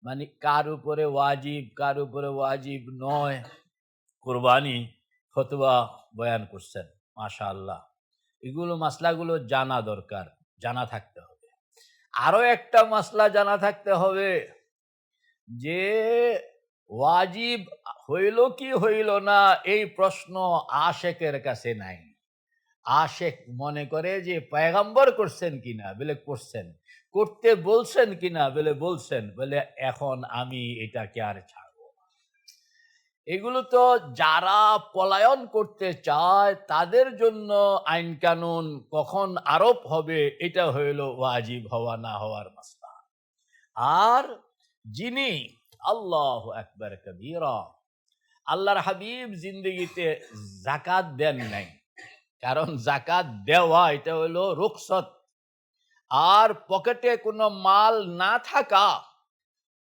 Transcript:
মানে কার উপরে ওয়াজিব, কার উপরে ওয়াজিব নয়, কুরবানি ফতোয়া বয়ান করছেন। মাশাআল্লাহ। এগুলো মাসলাগুলো জানা দরকার, জানা থাকতে হবে। আরো একটা মাসলা জানা থাকতে হবে যে ওয়াজিব হইল কি হইল না এই প্রশ্ন আশেকের কাছে নাই। আশেক মনে করে যে পয়গম্বর করছেন কিনা, বলে করছেন, করতে বলছেন কিনা, বলে বলছেন, বলে এখন আমি এটাকে আর ছাড়বো না। এগুলো তো যারা পলায়ন করতে চায় তাদের জন্য আইন কানুন কখন আরোপ হবে এটা হইল ওয়াজিব হওয়া না হওয়ার মাসলা। আর যিনি আল্লাহু আকবার কবীরা, আল্লাহর হাবিব জিন্দেগিতে যাকাত দেন নাই, কারণ যাকাত দেওয়া এটা হলো রুখসত। আর পকেটে কোনো মাল না থাকা